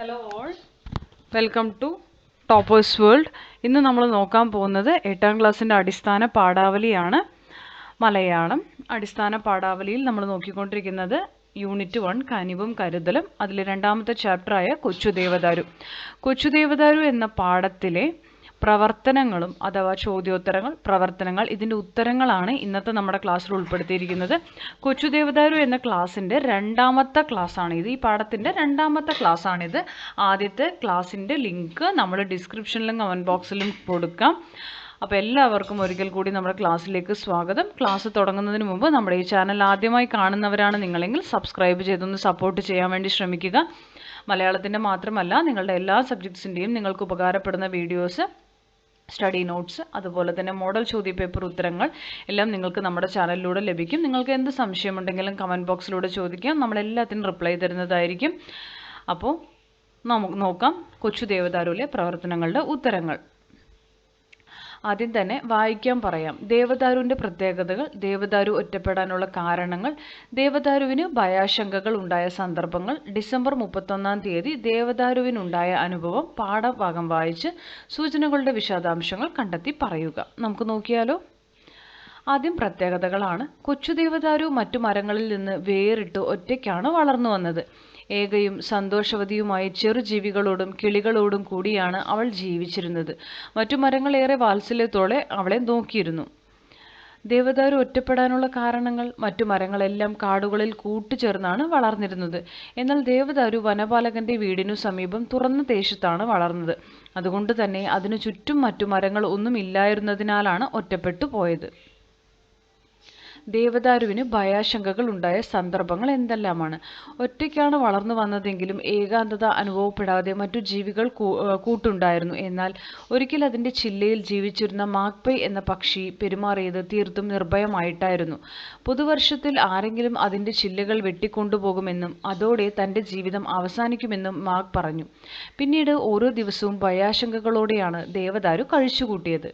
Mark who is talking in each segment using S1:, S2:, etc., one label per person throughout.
S1: Hello all, welcome to toppers world. ഇന്ന് നമ്മൾ നോക്കാൻ പോകുന്നത് 8ാം ക്ലാസ്സിൻ്റെ അടിസ്ഥാന പാഠാവലിയാണ്. മലയാളം അടിസ്ഥാന പാഠാവലിയിൽ നമ്മൾ നോക്കിക്കൊണ്ടിരിക്കുന്നത് യൂണിറ്റ് 1 കനിവും കരുതലും. അതിൽ രണ്ടാമത്തെ ചാപ്റ്ററായ കൊച്ചുദേവദാരു. കൊച്ചുദേവദാരു എന്ന പാഠത്തിലെ പ്രവർത്തനങ്ങളും അഥവാ ചോദ്യോത്തരങ്ങൾ, പ്രവർത്തനങ്ങൾ, ഇതിൻ്റെ ഉത്തരങ്ങളാണ് ഇന്നത്തെ നമ്മുടെ ക്ലാസ്സിൽ ഉൾപ്പെടുത്തിയിരിക്കുന്നത്. കൊച്ചുദേവദാരു എന്ന ക്ലാസ്സിൻ്റെ രണ്ടാമത്തെ ക്ലാസ്സാണിത്. ഈ പാഠത്തിൻ്റെ രണ്ടാമത്തെ ക്ലാസ്സാണിത്. ആദ്യത്തെ ക്ലാസ്സിൻ്റെ ലിങ്ക് നമ്മൾ ഡിസ്ക്രിപ്ഷനിലും കമൻറ്റ് ബോക്സിലും കൊടുക്കാം. അപ്പോൾ എല്ലാവർക്കും ഒരിക്കൽ കൂടി നമ്മുടെ ക്ലാസ്സിലേക്ക് സ്വാഗതം. ക്ലാസ് തുടങ്ങുന്നതിന് മുമ്പ് നമ്മുടെ ഈ ചാനൽ ആദ്യമായി കാണുന്നവരാണ് നിങ്ങളെങ്കിൽ സബ്സ്ക്രൈബ് ചെയ്തൊന്ന് സപ്പോർട്ട് ചെയ്യാൻ വേണ്ടി ശ്രമിക്കുക. മലയാളത്തിൻ്റെ മാത്രമല്ല നിങ്ങളുടെ എല്ലാ സബ്ജക്ട്സിൻ്റെയും നിങ്ങൾക്ക് ഉപകാരപ്പെടുന്ന വീഡിയോസ്, സ്റ്റഡി നോട്ട്സ്, അതുപോലെ തന്നെ മോഡൽ ചോദ്യപേപ്പർ ഉത്തരങ്ങൾ എല്ലാം നിങ്ങൾക്ക് നമ്മുടെ ചാനലിലൂടെ ലഭിക്കും. നിങ്ങൾക്ക് എന്ത് സംശയമുണ്ടെങ്കിലും കമൻറ്റ് ബോക്സിലൂടെ ചോദിക്കാം. നമ്മളെല്ലാത്തിനും റിപ്ലൈ തരുന്നതായിരിക്കും. അപ്പോൾ നമുക്ക് നോക്കാം കൊച്ചുദേവദാരുവിലെ പ്രവർത്തനങ്ങളുടെ ഉത്തരങ്ങൾ. ആദ്യം തന്നെ വായിക്കാൻ പറയാം. ദേവദാരുവിൻ്റെ പ്രത്യേകതകൾ, ദേവദാരു ഒറ്റപ്പെടാനുള്ള കാരണങ്ങൾ, ദേവദാരുവിന് ഭയാശങ്കകൾ ഉണ്ടായ സന്ദർഭങ്ങൾ, ഡിസംബർ 31-ാം തീയതി ദേവദാരുവിനുണ്ടായ അനുഭവം, പാഠഭാഗം വായിച്ച് സൂചനകളുടെ വിശദാംശങ്ങൾ കണ്ടെത്തി പറയുക. നമുക്ക് നോക്കിയാലോ. ആദ്യം പ്രത്യേകതകളാണ്. കൊച്ചുദേവദാരു മറ്റു മരങ്ങളിൽ നിന്ന് വേറിട്ട് ഒറ്റയ്ക്കാണ് വളർന്നു വന്നത്. ഏകയും സന്തോഷവതിയുമായ ചെറുജീവികളോടും കിളികളോടും കൂടിയാണ് അവൾ ജീവിച്ചിരുന്നത്. മറ്റു മരങ്ങൾ ഏറെ വാത്സല്യത്തോടെ അവളെ നോക്കിയിരുന്നു. ദേവദാരു ഒറ്റപ്പെടാനുള്ള കാരണങ്ങൾ. മറ്റു മരങ്ങളെല്ലാം കാടുകളിൽ കൂട്ടുചേർന്നാണ് വളർന്നിരുന്നത്. എന്നാൽ ദേവദാരു വനപാലകന്റെ വീടിനു സമീപം തുറന്ന ദേശത്താണ് വളർന്നത്. അതുകൊണ്ട് തന്നെ അതിനു ചുറ്റും മറ്റു മരങ്ങൾ ഒന്നും ഇല്ലായിരുന്നതിനാലാണ് ഒറ്റപ്പെട്ടു പോയത്. ദേവദാരുവിന് ഭയാശങ്കകൾ ഉണ്ടായ സന്ദർഭങ്ങൾ എന്തെല്ലാമാണ്? ഒറ്റയ്ക്കാണ് വളർന്നു വന്നതെങ്കിലും ഏകാന്തത അനുഭവപ്പെടാതെ മറ്റു ജീവികൾ കൂട്ടുണ്ടായിരുന്നു. എന്നാൽ ഒരിക്കൽ അതിൻ്റെ ചില്ലയിൽ ജീവിച്ചിരുന്ന മാക്പൈ എന്ന പക്ഷി പെരുമാറിയത് തീർത്തും നിർഭയമായിട്ടായിരുന്നു. പുതുവർഷത്തിൽ ആരെങ്കിലും അതിൻ്റെ ചില്ലകൾ വെട്ടിക്കൊണ്ടുപോകുമെന്നും അതോടെ തൻ്റെ ജീവിതം അവസാനിക്കുമെന്നും മാക് പറഞ്ഞു. പിന്നീട് ഓരോ ദിവസവും ഭയാശങ്കകളോടെയാണ് ദേവദാരു കഴിച്ചുകൂട്ടിയത്.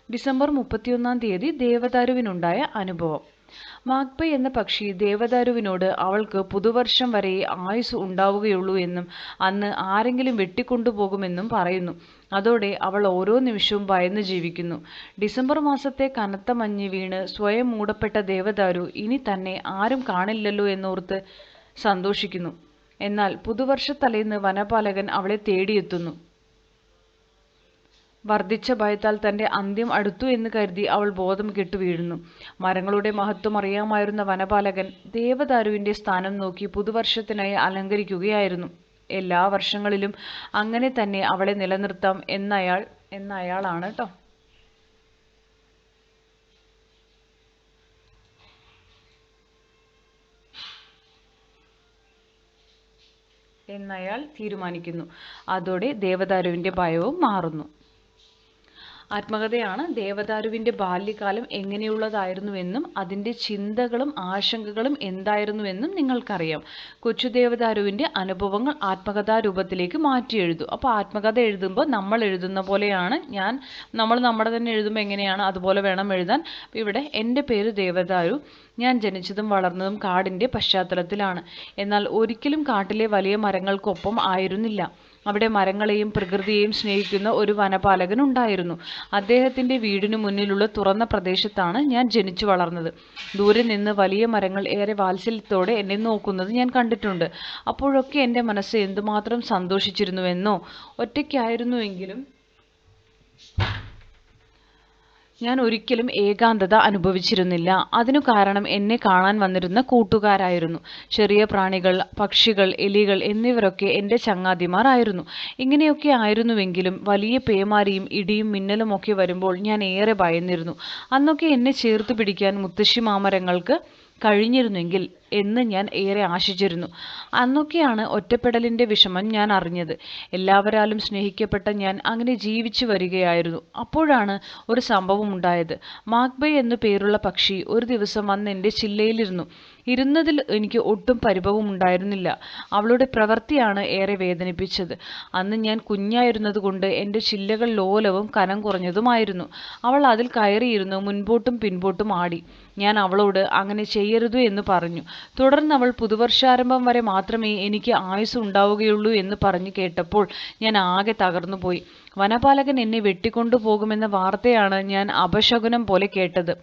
S1: ഡിസംബർ 31-ാം തീയതി ദേവദാരുവിനുണ്ടായ അനുഭവം. മാക്പൈ എന്ന പക്ഷി ദേവദാരുവിനോട് അവൾക്ക് പുതുവർഷം വരെ ആയുസ് ഉണ്ടാവുകയുള്ളൂ എന്നും അന്ന് ആരെങ്കിലും വെട്ടിക്കൊണ്ടുപോകുമെന്നും പറയുന്നു. അതോടെ അവൾ ഓരോ നിമിഷവും ഭയന്ന് ജീവിക്കുന്നു. ഡിസംബർ മാസത്തെ കനത്ത മഞ്ഞ് വീണ് സ്വയം മൂടപ്പെട്ട ദേവദാരു ഇനി തന്നെ ആരും കാണില്ലല്ലോ എന്നോർത്ത് സന്തോഷിക്കുന്നു. എന്നാൽ പുതുവർഷത്തലേന്ന് വനപാലകൻ അവളെ തേടിയെത്തുന്നു. വർദ്ധിച്ച ഭയത്താൽ തൻ്റെ അന്ത്യം അടുത്തു എന്ന് കരുതി അവൾ ബോധം കെട്ടു വീഴുന്നു. മരങ്ങളുടെ മഹത്വം അറിയാമായിരുന്ന വനപാലകൻ ദേവദാരുവിൻ്റെ സ്ഥാനം നോക്കി പുതുവർഷത്തിനായി അലങ്കരിക്കുകയായിരുന്നു. എല്ലാ വർഷങ്ങളിലും അങ്ങനെ തന്നെ അവളെ നിലനിർത്താം എന്നയാളാണ് കേട്ടോ. എന്നയാൾ തീരുമാനിക്കുന്നു. അതോടെ ദേവദാരുവിൻ്റെ ഭയവും മാറുന്നു. ആത്മകഥയാണ്. ദേവദാരുവിൻ്റെ ബാല്യകാലം എങ്ങനെയുള്ളതായിരുന്നുവെന്നും അതിൻ്റെ ചിന്തകളും ആശങ്കകളും എന്തായിരുന്നുവെന്നും നിങ്ങൾക്കറിയാം. കൊച്ചുദേവദാരുവിൻ്റെ അനുഭവങ്ങൾ ആത്മകഥാരൂപത്തിലേക്ക് മാറ്റി എഴുതൂ. അപ്പോൾ ആത്മകഥ എഴുതുമ്പോൾ നമ്മൾ എഴുതുന്ന പോലെയാണ് നമ്മൾ നമ്മുടെ തന്നെ എഴുതുമ്പോൾ എങ്ങനെയാണ് അതുപോലെ വേണം എഴുതാൻ. ഇവിടെ എൻ്റെ പേര് ദേവദാരു. ഞാൻ ജനിച്ചതും വളർന്നതും കാടിൻ്റെ പശ്ചാത്തലത്തിലാണ്. എന്നാൽ ഒരിക്കലും കാട്ടിലെ വലിയ മരങ്ങൾക്കൊപ്പം ആയിരുന്നില്ല. അവിടെ മരങ്ങളെയും പ്രകൃതിയെയും സ്നേഹിക്കുന്ന ഒരു വനപാലകൻ ഉണ്ടായിരുന്നു. അദ്ദേഹത്തിൻ്റെ വീടിനു മുന്നിലുള്ള തുറന്ന പ്രദേശത്താണ് ഞാൻ ജനിച്ചു വളർന്നത്. ദൂരെ നിന്ന് വലിയ മരങ്ങൾ ഏറെ വാത്സല്യത്തോടെ എന്നെ നോക്കുന്നത് ഞാൻ കണ്ടിട്ടുണ്ട്. അപ്പോഴൊക്കെ എൻ്റെ മനസ്സ് എന്തുമാത്രം സന്തോഷിച്ചിരുന്നുവെന്നോ. ഒറ്റയ്ക്കായിരുന്നുവെങ്കിലും ഞാൻ ഒരിക്കലും ഏകാന്തത അനുഭവിച്ചിരുന്നില്ല. അതിനു കാരണം എന്നെ കാണാൻ വന്നിരുന്ന കൂട്ടുകാരായിരുന്നു. ചെറിയ പ്രാണികൾ, പക്ഷികൾ, എലികൾ എന്നിവരൊക്കെ എൻ്റെ ചങ്ങാതിമാർ ആയിരുന്നു. ഇങ്ങനെയൊക്കെ ആയിരുന്നുവെങ്കിലും വലിയ പേമാരിയും ഇടിയും മിന്നലും ഒക്കെ വരുമ്പോൾ ഞാൻ ഏറെ ഭയന്നിരുന്നു. അന്നൊക്കെ എന്നെ ചേർത്ത് പിടിക്കാൻ മുത്തശ്ശി മാമരങ്ങൾക്ക് കഴിഞ്ഞിരുന്നെങ്കിൽ എന്ന് ഞാൻ ഏറെ ആശിച്ചിരുന്നു. അന്നൊക്കെയാണ് ഒറ്റപ്പെടലിൻ്റെ വിഷമം ഞാൻ അറിഞ്ഞത്. എല്ലാവരാലും സ്നേഹിക്കപ്പെട്ട ഞാൻ അങ്ങനെ ജീവിച്ചു വരികയായിരുന്നു. അപ്പോഴാണ് ഒരു സംഭവം ഉണ്ടായത്. മാക്പൈ എന്നു പേരുള്ള പക്ഷി ഒരു ദിവസം വന്ന് എൻ്റെ ചില്ലയിലിരുന്നു. ഇരുന്നതിൽ എനിക്ക് ഒട്ടും പരിഭവം ഉണ്ടായിരുന്നില്ല. അവളുടെ പ്രവൃത്തിയാണ് ഏറെ വേദനിപ്പിച്ചത്. അന്ന് ഞാൻ കുഞ്ഞായിരുന്നതുകൊണ്ട് എൻ്റെ ചില്ലകൾ ലോലവും കനം കുറഞ്ഞതുമായിരുന്നു. അവൾ അതിൽ കയറിയിരുന്നു മുൻപോട്ടും പിൻപോട്ടും ആടി. ഞാൻ അവളോട് അങ്ങനെ ചെയ്യരുത് എന്ന് പറഞ്ഞു. തുടർന്ന് അവൾ പുതുവർഷാരംഭം വരെ മാത്രമേ എനിക്ക് ആയുസ് ഉണ്ടാവുകയുള്ളൂ എന്ന് പറഞ്ഞു കേട്ടപ്പോൾ ഞാൻ ആകെ തകർന്നുപോയി. വനപാലകൻ എന്നെ വെട്ടിക്കൊണ്ടുപോകുമെന്ന വാർത്തയാണ് ഞാൻ അപശകുനം പോലെ കേട്ടത്.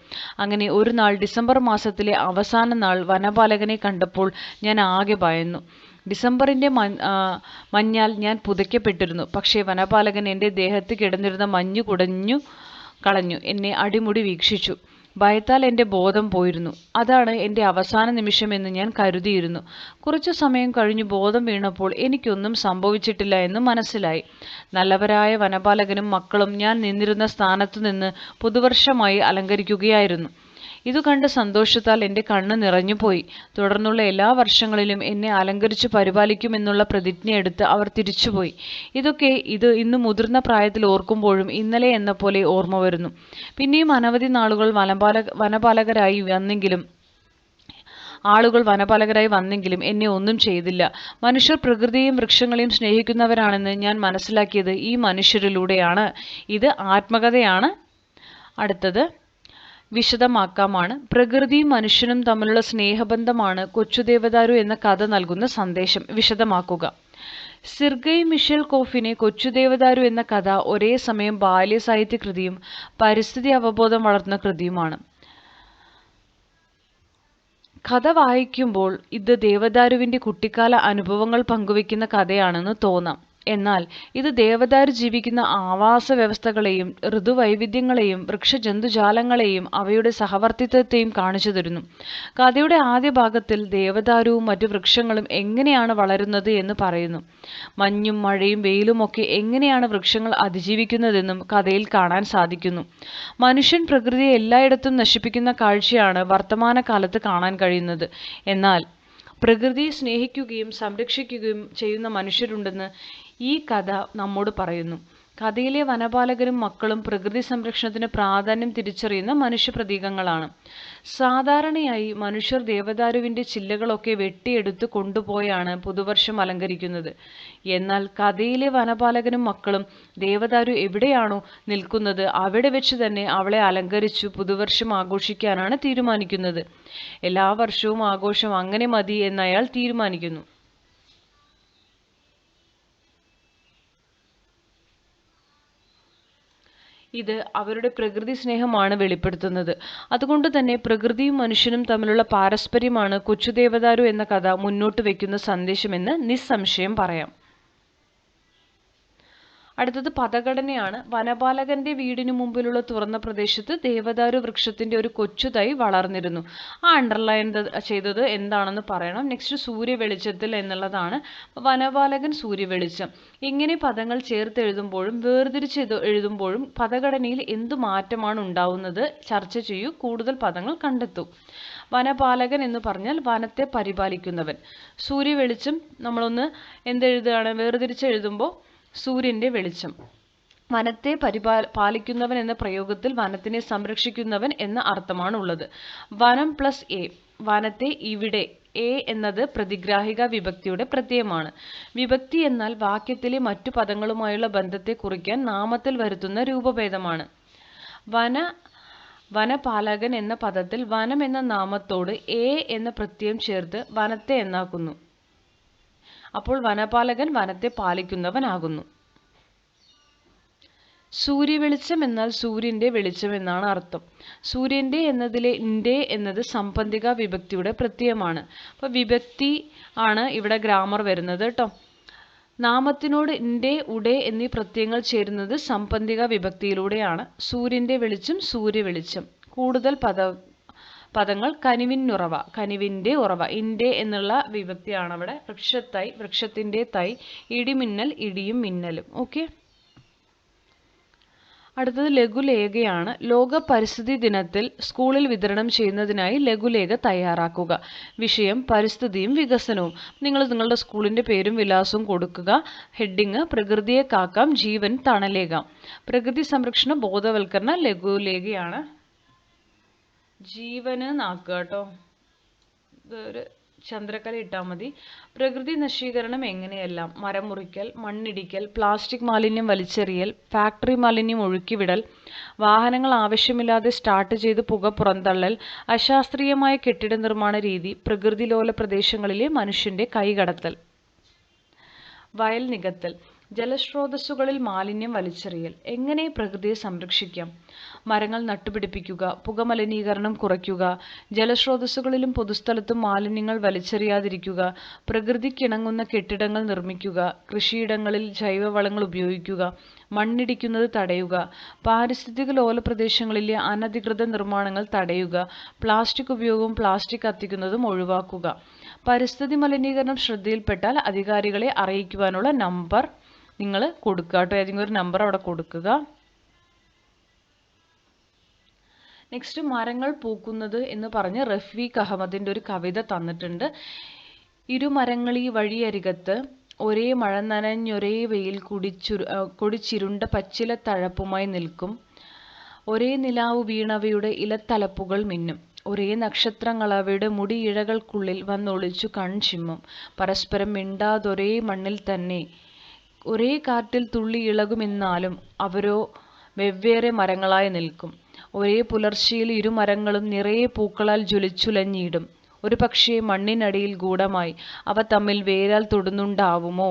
S1: അങ്ങനെ ഒരു നാൾ ഡിസംബർ മാസത്തിലെ അവസാന നാൾ വനപാലകനെ കണ്ടപ്പോൾ ഞാൻ ആകെ ഭയന്നു. ഡിസംബറിന്റെ മഞ്ഞാൽ ഞാൻ പുതയ്ക്കപ്പെട്ടിരുന്നു. പക്ഷേ വനപാലകൻ എൻ്റെ ദേഹത്ത് കിടന്നിരുന്ന മഞ്ഞു കുടഞ്ഞു കളഞ്ഞു എന്നെ അടിമുടി വീക്ഷിച്ചു. ഭയത്താൽ എൻ്റെ ബോധം പോയിരുന്നു. അതാണ് എൻ്റെ അവസാന നിമിഷമെന്ന് ഞാൻ കരുതിയിരുന്നു. കുറച്ചു സമയം കഴിഞ്ഞു ബോധം വീണപ്പോൾ എനിക്കൊന്നും സംഭവിച്ചിട്ടില്ല എന്ന് മനസ്സിലായി. നല്ലവരായ വനപാലകനും മക്കളും ഞാൻ നിന്നിരുന്ന സ്ഥാനത്തു നിന്ന് പുതുവർഷമായി അലങ്കരിക്കുകയായിരുന്നു. ഇതു കണ്ട് സന്തോഷത്താൽ എൻ്റെ കണ്ണ് നിറഞ്ഞുപോയി. തുടർന്നുള്ള എല്ലാ വർഷങ്ങളിലും എന്നെ അലങ്കരിച്ചു പരിപാലിക്കുമെന്നുള്ള പ്രതിജ്ഞയെടുത്ത് അവർ തിരിച്ചുപോയി. ഇത് ഇന്ന് മുതിർന്ന പ്രായത്തിൽ ഓർക്കുമ്പോഴും ഇന്നലെ എന്ന പോലെ ഓർമ്മ വരുന്നു. പിന്നെയും അനവധി നാളുകൾ വനപാലകരായി വന്നെങ്കിലും എന്നെ ഒന്നും ചെയ്തില്ല. മനുഷ്യർ പ്രകൃതിയെയും വൃക്ഷങ്ങളെയും സ്നേഹിക്കുന്നവരാണെന്ന് ഞാൻ മനസ്സിലാക്കിയത് ഈ മനുഷ്യരിലൂടെയാണ്. ഇത് ആത്മകഥയാണ്. അടുത്തത് വിശദമാക്കാമാണ്. പ്രകൃതിയും മനുഷ്യനും തമ്മിലുള്ള സ്നേഹബന്ധമാണ് കൊച്ചുദേവദാരു എന്ന കഥ നൽകുന്ന സന്ദേശം. വിശദമാക്കുക. സിർഗയ് മിഷേൽ കോഫിനെ കൊച്ചുദേവദാരു എന്ന കഥ ഒരേ സമയം ബാല്യസാഹിത്യ കൃതിയും പരിസ്ഥിതി അവബോധം വളർത്തുന്ന കൃതിയുമാണ്. കഥ വായിക്കുമ്പോൾ ഇത് ദേവദാരുവിൻ്റെ കുട്ടിക്കാല അനുഭവങ്ങൾ പങ്കുവയ്ക്കുന്ന കഥയാണെന്ന് തോന്നാം. എന്നാൽ ഇത് ദേവദാരു ജീവിക്കുന്ന ആവാസ വ്യവസ്ഥകളെയും ഋതുവൈവിധ്യങ്ങളെയും വൃക്ഷജന്തുജാലങ്ങളെയും അവയുടെ സഹവർത്തിത്വത്തെയും കാണിച്ചു തരുന്നു. കഥയുടെ ആദ്യ ഭാഗത്തിൽ ദേവദാരുവും മറ്റു വൃക്ഷങ്ങളും എങ്ങനെയാണ് വളരുന്നത് എന്ന് പറയുന്നു. മഞ്ഞും മഴയും വെയിലുമൊക്കെ എങ്ങനെയാണ് വൃക്ഷങ്ങൾ അതിജീവിക്കുന്നതെന്നും കഥയിൽ കാണാൻ സാധിക്കുന്നു. മനുഷ്യൻ പ്രകൃതിയെ എല്ലായിടത്തും നശിപ്പിക്കുന്ന കാഴ്ചയാണ് വർത്തമാനകാലത്ത് കാണാൻ കഴിയുന്നത്. എന്നാൽ പ്രകൃതിയെ സ്നേഹിക്കുകയും സംരക്ഷിക്കുകയും ചെയ്യുന്ന മനുഷ്യരുണ്ടെന്ന് ഈ കഥ നമ്മോട് പറയുന്നു. കഥയിലെ വനപാലകരും മക്കളും പ്രകൃതി സംരക്ഷണത്തിന് പ്രാധാന്യം തിരിച്ചറിയുന്ന മനുഷ്യപ്രതീകങ്ങളാണ്. സാധാരണയായി മനുഷ്യർ ദേവദാരുവിൻ്റെ ചില്ലകളൊക്കെ വെട്ടിയെടുത്ത് കൊണ്ടുപോയാണ് പുതുവർഷം അലങ്കരിക്കുന്നത്. എന്നാൽ കഥയിലെ വനപാലകനും മക്കളും ദേവദാരു എവിടെയാണോ നിൽക്കുന്നത് അവിടെ വെച്ച് തന്നെ അവളെ അലങ്കരിച്ചു പുതുവർഷം ആഘോഷിക്കാനാണ് തീരുമാനിക്കുന്നത്. എല്ലാ വർഷവും ആഘോഷം അങ്ങനെ മതി എന്ന് അയാൾ തീരുമാനിക്കുന്നു. ഇത് അവരുടെ പ്രകൃതി സ്നേഹമാണ് വെളിപ്പെടുത്തുന്നത്. അതുകൊണ്ട് തന്നെ പ്രകൃതിയും മനുഷ്യനും തമ്മിലുള്ള പാരസ്പര്യമാണ് കൊച്ചുദേവദാരു എന്ന കഥ മുന്നോട്ട് വയ്ക്കുന്ന സന്ദേശമെന്ന് നിസ്സംശയം പറയാം. അടുത്തത് പദഘടനയാണ്. വനപാലകന്റെ വീടിനു മുമ്പിലുള്ള തുറന്ന പ്രദേശത്ത് ദേവദാരു വൃക്ഷത്തിന്റെ ഒരു കൊച്ചു തൈ വളർന്നിരുന്നു. അണ്ടർലൈൻ ചെയ്തത് എന്താണെന്ന് പറയണം. നെക്സ്റ്റ് സൂര്യവെളിച്ചത്തിൽ എന്നുള്ളതാണ്. വനപാലകൻ സൂര്യവെളിച്ചം. ഇങ്ങനെ പദങ്ങൾ ചേർത്ത് എഴുതുമ്പോഴും വേർതിരിച്ച് എഴുതുമ്പോഴും പദഘടനയിൽ എന്തു മാറ്റമാണ് ഉണ്ടാവുന്നത് ചർച്ച ചെയ്യൂ. കൂടുതൽ പദങ്ങൾ കണ്ടെത്തൂ. വനപാലകൻ എന്ന് പറഞ്ഞാൽ വനത്തെ പരിപാലിക്കുന്നവൻ. സൂര്യവെളിച്ചം നമ്മളൊന്ന് എന്തെഴുതുകയാണ്, വേർതിരിച്ച് എഴുതുമ്പോൾ സൂര്യന്റെ വെളിച്ചം. വനത്തെ പാലിക്കുന്നവൻ എന്ന പ്രയോഗത്തിൽ വനത്തിനെ സംരക്ഷിക്കുന്നവൻ എന്ന അർത്ഥമാണ് ഉള്ളത്. വനം പ്ലസ് എ, വനത്തെ ഇവിടെ. എ എന്നത് പ്രതിഗ്രാഹിക വിഭക്തിയുടെ പ്രത്യയമാണ്. വിഭക്തി എന്നാൽ വാക്യത്തിലെ മറ്റു പദങ്ങളുമായുള്ള ബന്ധത്തെ കുറിക്കാൻ നാമത്തിൽ വരുത്തുന്ന രൂപഭേദമാണ്. വനപാലകൻ എന്ന പദത്തിൽ വനം എന്ന നാമത്തോട് എ എന്ന പ്രത്യയം ചേർത്ത് വനത്തെ എന്നാക്കുന്നു. അപ്പോൾ വനപാലകൻ വനത്തെ പാലിക്കുന്നവനാകുന്നു. സൂര്യവെളിച്ചം എന്നാൽ സൂര്യന്റെ വെളിച്ചം എന്നാണ് അർത്ഥം. സൂര്യന്റെ എന്നതിലെ ന്റെ എന്നത് സംബന്ധിക വിഭക്തിയുടെ പ്രത്യയമാണ്. അപ്പോൾ വിഭക്തി ആണ് ഇവിടെ ഗ്രാമർ വരുന്നത് കേട്ടോ. നാമത്തിനോട് ന്റെ, ഉടെ എന്നീ പ്രത്യയങ്ങൾ ചേരുന്നത് സംബന്ധിക വിഭക്തിയിലൂടെയാണ്. സൂര്യന്റെ വെളിച്ചം, സൂര്യവെളിച്ചം. കൂടുതൽ പദങ്ങൾ കനിവിനുറവ, കനിവിൻ്റെ ഉറവ. ഇൻ്റെ എന്നുള്ള വിഭക്തിയാണ് അവിടെ. വൃക്ഷത്തൈ, വൃക്ഷത്തിൻ്റെ തൈ. ഇടിമിന്നൽ, ഇടിയും മിന്നലും. ഓക്കെ. അടുത്തത് ലഘുലേഖയാണ്. ലോക പരിസ്ഥിതി ദിനത്തിൽ സ്കൂളിൽ വിതരണം ചെയ്യുന്നതിനായി ലഘുലേഖ തയ്യാറാക്കുക. വിഷയം പരിസ്ഥിതിയും വികസനവും. നിങ്ങൾ നിങ്ങളുടെ സ്കൂളിൻ്റെ പേരും വിലാസവും കൊടുക്കുക. ഹെഡിങ് പ്രകൃതിയെ കാക്കാം, ജീവൻ തണലേകാം. പ്രകൃതി സംരക്ഷണ ബോധവൽക്കരണ ലഘുലേഖയാണ്. ജീവന് നാക്കുക കേട്ടോ. ഇതൊരു ചന്ദ്രക്കല ഇട്ടാൽ മതി. പ്രകൃതി നശീകരണം എങ്ങനെയെല്ലാം: മരം മുറിക്കൽ, മണ്ണിടിക്കൽ, പ്ലാസ്റ്റിക് മാലിന്യം വലിച്ചെറിയൽ, ഫാക്ടറി മാലിന്യം ഒഴുക്കിവിടൽ, വാഹനങ്ങൾ ആവശ്യമില്ലാതെ സ്റ്റാർട്ട് ചെയ്ത് പുക പുറന്തള്ളൽ, അശാസ്ത്രീയമായ കെട്ടിട നിർമ്മാണ രീതി, പ്രകൃതിലോല പ്രദേശങ്ങളിലെ മനുഷ്യന്റെ കൈകടത്തൽ. വയൽ നികത്തൽ, ജലസ്രോതസ്സുകളിൽ മാലിന്യം വലിച്ചെറിയൽ. എങ്ങനെ പ്രകൃതിയെ സംരക്ഷിക്കാം? മരങ്ങൾ നട്ടുപിടിപ്പിക്കുക, പുകമലിനീകരണം കുറയ്ക്കുക, ജലസ്രോതസ്സുകളിലും പൊതുസ്ഥലത്തും മാലിന്യങ്ങൾ വലിച്ചെറിയാതിരിക്കുക, പ്രകൃതിക്കിണങ്ങുന്ന കെട്ടിടങ്ങൾ നിർമ്മിക്കുക, കൃഷിയിടങ്ങളിൽ ജൈവവളങ്ങൾ ഉപയോഗിക്കുക, മണ്ണിടിക്കുന്നത് തടയുക, പാരിസ്ഥിതിക ലോല പ്രദേശങ്ങളിലെ അനധികൃത നിർമ്മാണങ്ങൾ തടയുക, പ്ലാസ്റ്റിക് ഉപയോഗവും പ്ലാസ്റ്റിക് കത്തിക്കുന്നതും ഒഴിവാക്കുക. പരിസ്ഥിതി മലിനീകരണം ശ്രദ്ധയിൽപ്പെട്ടാൽ അധികാരികളെ അറിയിക്കുവാനുള്ള നമ്പർ നിങ്ങൾ കൊടുക്കുക കേട്ടോ. ഏതെങ്കിലും ഒരു നമ്പർ അവിടെ കൊടുക്കുക. നെക്സ്റ്റ്, മരങ്ങൾ പൂക്കുന്നത് എന്ന് പറഞ്ഞ് റഫീഖ് അഹമ്മദിൻ്റെ ഒരു കവിത തന്നിട്ടുണ്ട്. ഇരുമരങ്ങളീ വഴിയരികത്ത് ഒരേ മഴ നനഞ്ഞൊരേ വെയിൽ കൊടിച്ചിരുണ്ട പച്ചില തഴപ്പുമായി നിൽക്കും. ഒരേ നിലാവ് വീണവയുടെ ഇലത്തലപ്പുകൾ മിന്നും. ഒരേ നക്ഷത്രങ്ങൾ അവയുടെ മുടിയിഴകൾക്കുള്ളിൽ വന്നൊളിച്ചു കൺചിമ്മും. പരസ്പരം മിണ്ടാതൊരേ മണ്ണിൽ തന്നെ ഒരേ കാറ്റിൽ തുള്ളി ഇളകുമെന്നാലും അവരോ വെവ്വേറെ മരങ്ങളായി നിൽക്കും. ഒരേ പുലർച്ചയിൽ ഇരുമരങ്ങളും നിറയെ പൂക്കളാൽ ജ്വലിച്ചുലഞ്ഞിടും. ഒരു പക്ഷേ മണ്ണിനടിയിൽ ഗൂഢമായി അവ തമ്മിൽ വേരാൽ തൊടുന്നുണ്ടാവുമോ?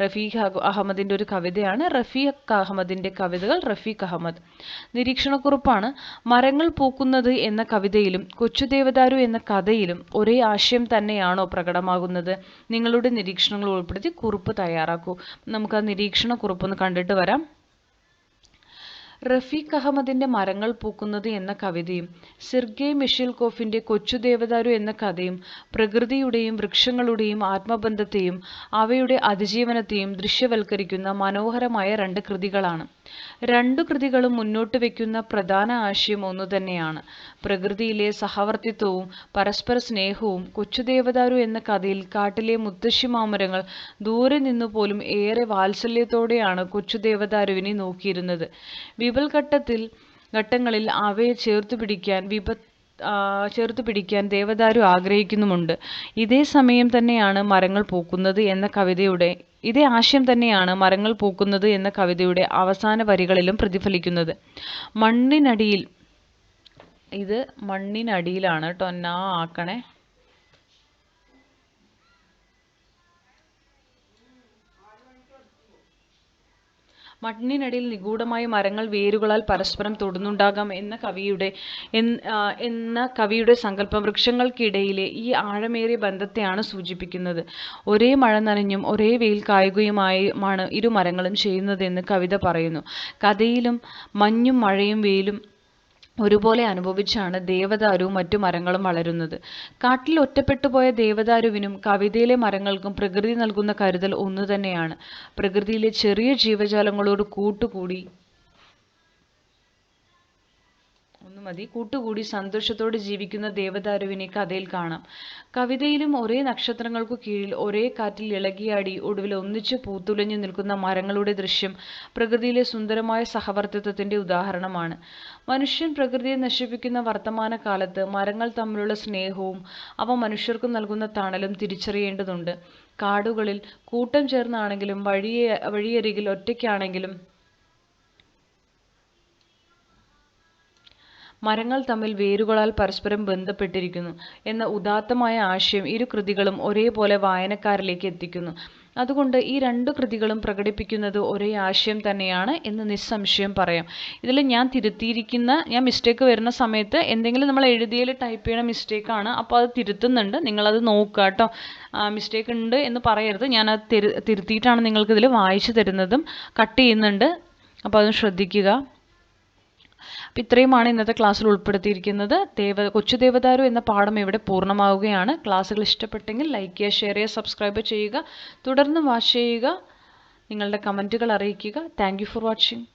S1: റഫീഖ് അഹമ്മദിൻ്റെ ഒരു കവിതയാണ്. റഫീഖ് അഹമ്മദിൻ്റെ കവിതകൾ റഫീഖ് അഹമ്മദ്. നിരീക്ഷണക്കുറിപ്പാണ്. മരങ്ങൾ പൂക്കുന്നത് എന്ന കവിതയിലും കൊച്ചുദേവദാരു എന്ന കഥയിലും ഒരേ ആശയം തന്നെയാണോ പ്രകടമാകുന്നത്? നിങ്ങളുടെ നിരീക്ഷണങ്ങൾ ഉൾപ്പെടുത്തി കുറിപ്പ് തയ്യാറാക്കൂ. നമുക്ക് ആ നിരീക്ഷണക്കുറിപ്പൊന്ന് കണ്ടിട്ട് വരാം. റഫീഖ് അഹമ്മദിൻ്റെ മരങ്ങൾ പൂക്കുന്നത് എന്ന കവിതയും സെർഗെയ് മിഷേൽക്കോഫിൻ്റെ കൊച്ചുദേവദാരു എന്ന കഥയും പ്രകൃതിയുടെയും വൃക്ഷങ്ങളുടെയും ആത്മബന്ധത്തെയും അവയുടെ അതിജീവനത്തെയും ദൃശ്യവൽക്കരിക്കുന്ന മനോഹരമായ രണ്ട് കൃതികളാണ്. രണ്ടു കൃതികളും മുന്നോട്ട് വയ്ക്കുന്ന പ്രധാന ആശയം ഒന്നുതന്നെയാണ്: പ്രകൃതിയിലെ സഹവർത്തിത്വവും പരസ്പര സ്നേഹവും. കൊച്ചുദേവദാരു എന്ന കഥയിൽ കാട്ടിലെ മുത്തശ്ശിമാമരങ്ങൾ ദൂരെ നിന്നുപോലും ഏറെ വാത്സല്യത്തോടെയാണ് കൊച്ചുദേവദാരുവിനെ നോക്കിയിരുന്നത്. ഘട്ടങ്ങളിൽ അവയെ ചേർത്തുപിടിക്കാൻ ദേവദാരു ആഗ്രഹിക്കുന്നുമുണ്ട്. ഇതേ ആശയം തന്നെയാണ് മരങ്ങൾ പൂക്കുന്നത് എന്ന കവിതയുടെ അവസാന വരികളിലും പ്രതിഫലിക്കുന്നത്. മണ്ണിനടിയിലാണ് കേട്ടോ, ആക്കണേ. മണ്ണിനടിയിൽ നിഗൂഢമായ മരങ്ങൾ വേരുകളാൽ പരസ്പരം തൊടുന്നുണ്ടാകാം എന്ന കവിയുടെ സങ്കല്പം വൃക്ഷങ്ങൾക്കിടയിലെ ഈ ആഴമേറിയ ബന്ധത്തെയാണ് സൂചിപ്പിക്കുന്നത്. ഒരേ മഴ നനഞ്ഞും ഒരേ വെയിൽ കായുകയുമാണ് ഇരു മരങ്ങളും ചെയ്യുന്നതെന്ന് കവിത പറയുന്നു. കഥയിലും മഞ്ഞും മഴയും വെയിലും ഒരുപോലെ അനുഭവിച്ചാണ് ദേവദാരുവും മറ്റു മരങ്ങളും വളരുന്നത്. കാട്ടിൽ ഒറ്റപ്പെട്ടുപോയ ദേവദാരുവിനും കവിതയിലെ മരങ്ങൾക്കും പ്രകൃതി നൽകുന്ന കരുതൽ ഒന്നുതന്നെയാണ്. പ്രകൃതിയിലെ ചെറിയ ജീവജാലങ്ങളോട് കൂട്ടുകൂടി സന്തോഷത്തോടെ ജീവിക്കുന്ന ദേവദാരുവിനെ കഥയിൽ കാണാം. കവിതയിലും ഒരേ നക്ഷത്രങ്ങൾക്കു കീഴിൽ ഒരേ കാറ്റിൽ ഇളകിയാടി ഒടുവിൽ ഒന്നിച്ചു പൂത്തുലഞ്ഞു നിൽക്കുന്ന മരങ്ങളുടെ ദൃശ്യം പ്രകൃതിയിലെ സുന്ദരമായ സഹവർത്തിത്വത്തിന്റെ ഉദാഹരണമാണ്. മനുഷ്യൻ പ്രകൃതിയെ നശിപ്പിക്കുന്ന വർത്തമാനകാലത്ത് മരങ്ങൾ തമ്മിലുള്ള സ്നേഹവും അവ മനുഷ്യർക്ക് നൽകുന്ന തണലും തിരിച്ചറിയേണ്ടതുണ്ട്. കാടുകളിൽ കൂട്ടം ചേർന്നാണെങ്കിലും വഴിയരികിൽ ഒറ്റയ്ക്കാണെങ്കിലും മരങ്ങൾ തമ്മിൽ വേരുകളാൽ പരസ്പരം ബന്ധപ്പെട്ടിരിക്കുന്നു എന്ന ഉദാത്തമായ ആശയം ഇരു കൃതികളും ഒരേപോലെ വായനക്കാരിലേക്ക് എത്തിക്കുന്നു. അതുകൊണ്ട് ഈ രണ്ടു കൃതികളും പ്രകടിപ്പിക്കുന്നത് ഒരേ ആശയം തന്നെയാണ് എന്ന് നിസ്സംശയം പറയാം. ഇതിൽ ഞാൻ മിസ്റ്റേക്ക് വരുന്ന സമയത്ത് എന്തെങ്കിലും നമ്മൾ എഴുതിയതിൽ ടൈപ്പ് ചെയ്യണ മിസ്റ്റേക്കാണ്, അപ്പോൾ അത് തിരുത്തുന്നുണ്ട്. നിങ്ങളത് നോക്കുക കേട്ടോ. മിസ്റ്റേക്ക് ഉണ്ട് എന്ന് പറയരുത്. ഞാനത് തിരുത്തിയിട്ടാണ് നിങ്ങൾക്കിതിൽ വായിച്ചു തരുന്നതും കട്ട് ചെയ്യുന്നുണ്ട്. അപ്പോൾ അത് ശ്രദ്ധിക്കുക. അപ്പം ഇത്രയുമാണ് ഇന്നത്തെ ക്ലാസ്സിൽ ഉൾപ്പെടുത്തിയിരിക്കുന്നത്. കൊച്ചുദേവദാരു എന്ന പാഠം ഇവിടെ പൂർണ്ണമാവുകയാണ്. ക്ലാസ്സുകൾ ഇഷ്ടപ്പെട്ടെങ്കിൽ ലൈക്ക് ചെയ്യുക, ഷെയർ ചെയ്യുക, സബ്സ്ക്രൈബ് ചെയ്യുക. തുടർന്ന് വാച്ച് ചെയ്യുക. നിങ്ങളുടെ കമൻറ്റുകൾ അറിയിക്കുക. Thank you for watching.